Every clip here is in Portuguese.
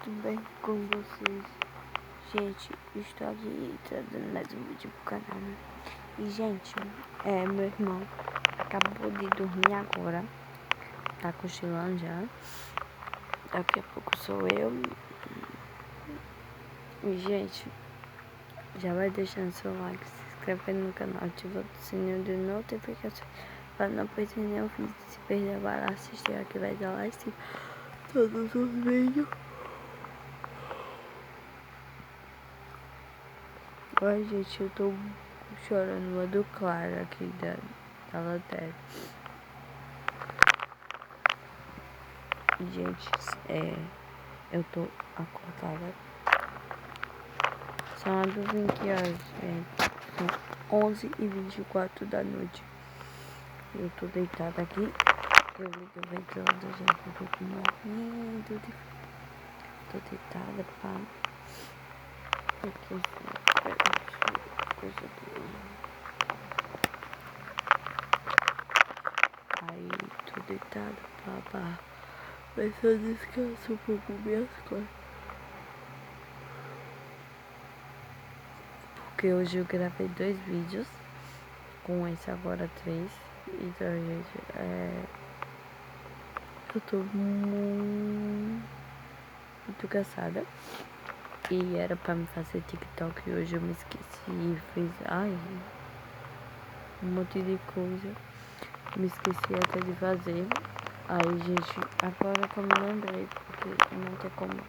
tudo bem com vocês? Gente, estou aqui trazendo mais um vídeo pro canal, né? E gente, meu irmão acabou de dormir agora. Tá cochilando já. Daqui a pouco sou eu. E gente, já vai deixando seu like, se inscrevendo no canal, ativando o sininho de notificação para não perder nenhum vídeo. Se perder, vai lá assistir aqui, vai dar lá em cima todos os vídeos. Ai, gente, eu tô chorando uma do Clara aqui da lanterna. Gente, eu tô acordada. São adivinha que horas, gente? São 11h24 da noite. Eu tô deitada aqui. Eu liguei o ventilador, gente. Eu tô morrendo de frio. Tô deitada, pá. Porque coisa boa. Aí, tô deitada, pá. Mas eu descanso um pouco minhas costas. Porque hoje eu gravei 2 vídeos. Com esse agora 3. Então, gente, eu tô muito cansada. E era pra me fazer TikTok e hoje eu me esqueci e fiz, um monte de coisa. Me esqueci até de fazer. Aí, gente, agora que eu me lembrei, porque não tem como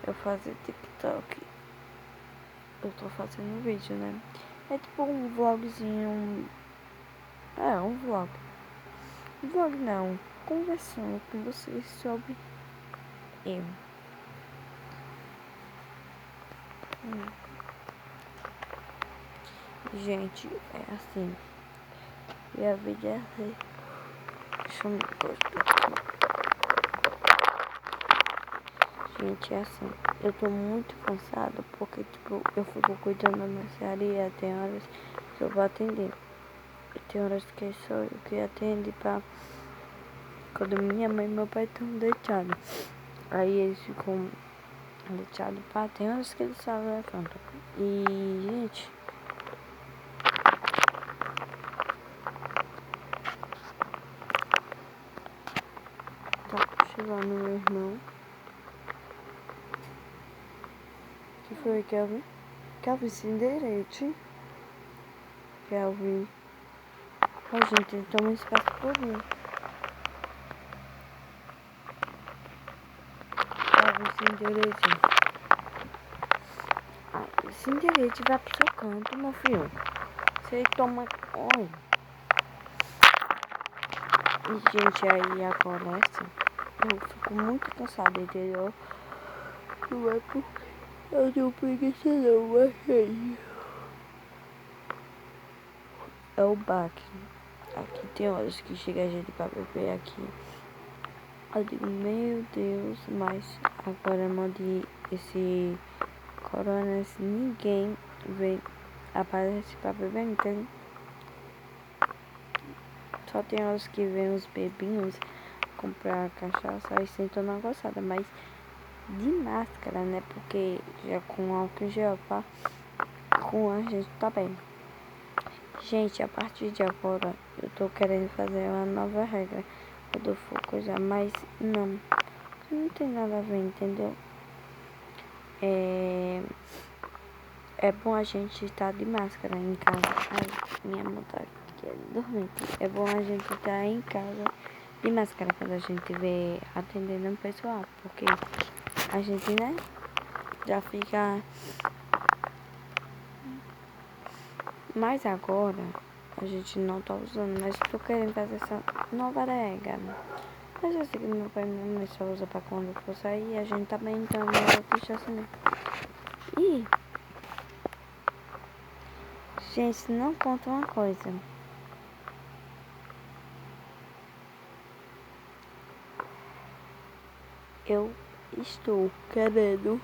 eu fazer TikTok. Eu tô fazendo vídeo, né? É tipo um vlogzinho. Um vlog. Vlog não. Conversando com vocês sobre eu. Gente, é assim. Minha vida é assim. Deixa eu me postar aqui. Gente, é assim. Eu tô muito cansada porque, tipo, eu fico cuidando da mercearia. Tem horas que eu vou atender. E tem horas que sou eu que atende pra... Quando minha mãe e meu pai estão deitados. Aí eles ficam deitados, pá. Tem horas que eles sabem levantam. E, gente... Tá cochilando meu irmão. Que foi, Kelvin? Kelvin, se endereite. Kelvin. Gente, ele toma espaço por mim. Kelvin, se endereite. Se endereite, vai pro seu canto, meu filho. Você toma... Olha. E, gente, aí agora é assim. Eu fico muito cansada, entendeu? Não é porque eu tenho preguiça não, mas é o baque. Aqui tem horas que chega a gente pra beber aqui. Eu digo, meu Deus, mas agora mande esse corona, ninguém vem, aparece pra beber, entende? Só tem horas que vem os bebinhos comprar cachaça e sentam na gostada, mas de máscara, né? Porque já com álcool em gel, pá, com a gente tá bem. Gente, a partir de agora eu tô querendo fazer uma nova regra. Quando for coisa, mas não tem nada a ver, entendeu? É bom a gente estar de máscara em casa. Ai, minha mãe tá querendo dormir. É bom a gente estar em casa de máscara quando a gente vê atendendo o pessoal. Porque a gente, né, já fica... Mas agora a gente não tá usando, mas tô querendo fazer essa nova regra, né? Mas eu sei que meu pai e minha mãe só usa pra quando for sair, a gente tá bem, então eu deixo assim mesmo. E, gente, não conta uma coisa. Eu estou querendo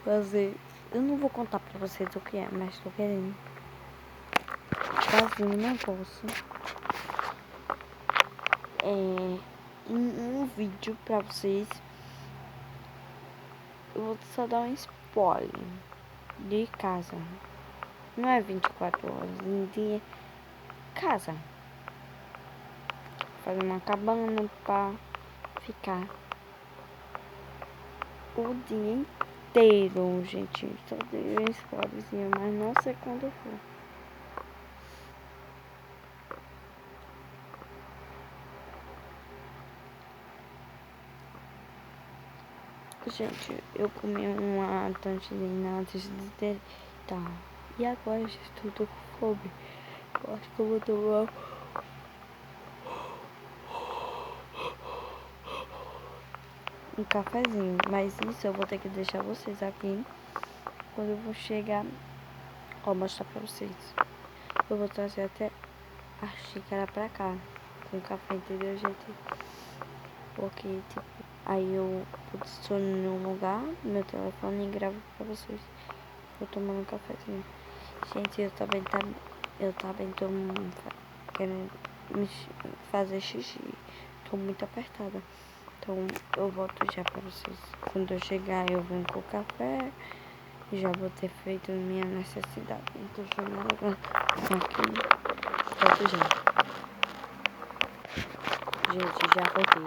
fazer... Eu não vou contar pra vocês o que é, mas estou querendo fazer um negócio. Um vídeo pra vocês eu vou só dar um spoiler de casa. Não é 24 horas, de casa. Fazer uma cabana pra ficar o dia inteiro, gente. Só dei um spoilerzinho, mas não sei quando for. Gente, eu comi uma tangerina antes de deitar. E agora eu estou com fome. Eu acho que eu vou tomar um cafezinho. Mas isso eu vou ter que deixar vocês aqui. Quando eu vou chegar, vou mostrar pra vocês. Eu vou trazer até a xícara pra cá. Com café, entendeu, gente? Porque, tipo, aí eu posiciono num lugar, meu telefone e gravo pra vocês. Vou tomar um cafezinho. Gente, eu também tô querendo fazer xixi. Tô muito apertada. Então eu volto já pra vocês. Quando eu chegar eu venho com o café. Já vou ter feito minha necessidade. Então chamando agora aqui. Volto já. Gente, já voltei.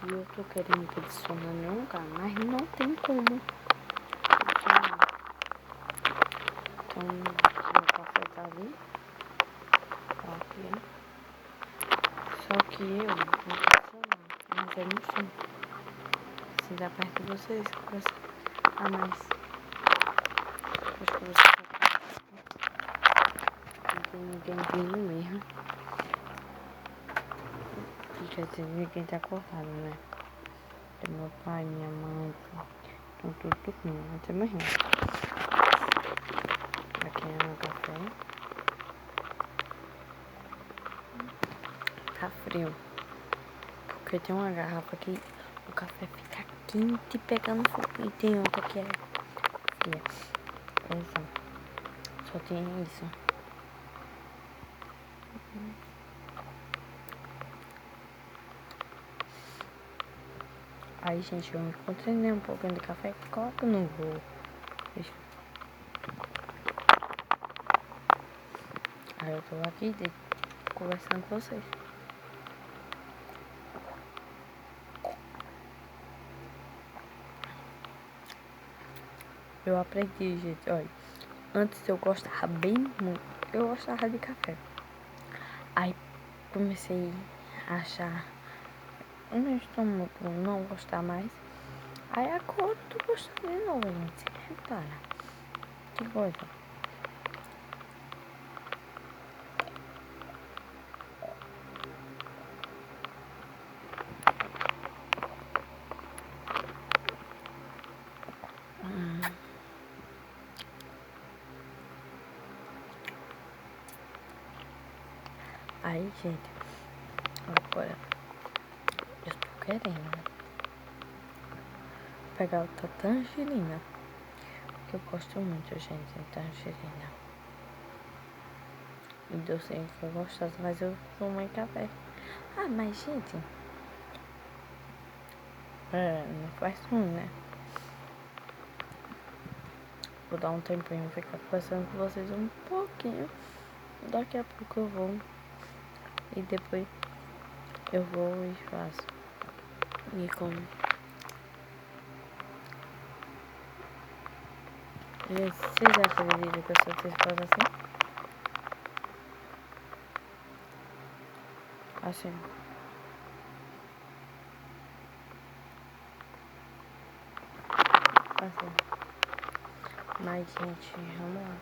E eu tô querendo posicionar num lugar, mas não tem como. Então, meu café tá ali. Tá aqui. Só que eu vou posicionar. Mas é no chão. Se dá perto de vocês, conversa. Ah, mas acho que você não tem ninguém vindo mesmo. Quer dizer, ninguém tá acordado, né? Tem meu pai, minha mãe, estão tudo dormindo, até amanhã. Aqui é meu café. Tá frio. Porque tem uma garrafa que o café fica quente pegando fogo. E tem outra que é fria. Só tem isso. Aí, gente, eu encontrei um pouquinho de café. Claro que eu não vou. Aí eu tô aqui conversando com vocês. Eu aprendi, gente, olha. Antes eu gostava bem muito. Eu gostava de café. Aí comecei a achar o meu estômago não gostar mais. Aí agora eu tô gostando de novo, gente. Repara. Que coisa. Aí, gente, agora eu tô querendo pegar outra tangerina. Que eu gosto muito, gente, de tangerina. E docinho que eu gosto, mas eu tomo em café. Ah, mas, gente, não faz ruim, né? Vou dar um tempinho, ficar conversando com vocês um pouquinho. Daqui a pouco eu vou. E depois eu vou e faço. E como. Gente, vocês acreditam que eu sou teimosa assim? Assim. Assim. Mas, gente, vamos lá.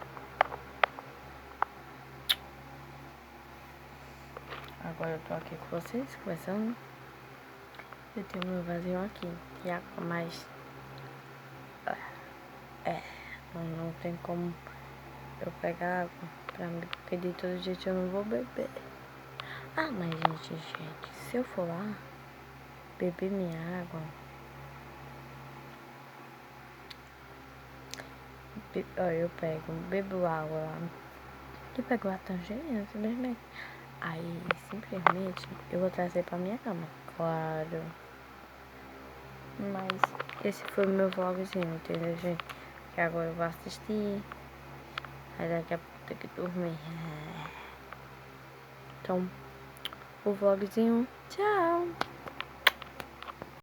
Agora eu tô aqui com vocês, conversando. Eu tenho meu vasinho aqui de água, mas não tem como eu pegar água pra me pedir todo jeito, eu não vou beber. Ah, mas gente, se eu for lá beber minha água, eu bebo água lá e pego a tangerina simplesmente. Aí simplesmente eu vou trazer pra minha cama, claro. Mas esse foi o meu vlogzinho, entendeu, gente? Que agora eu vou assistir. Aí daqui a pouco tem que dormir. Então, o vlogzinho. Tchau!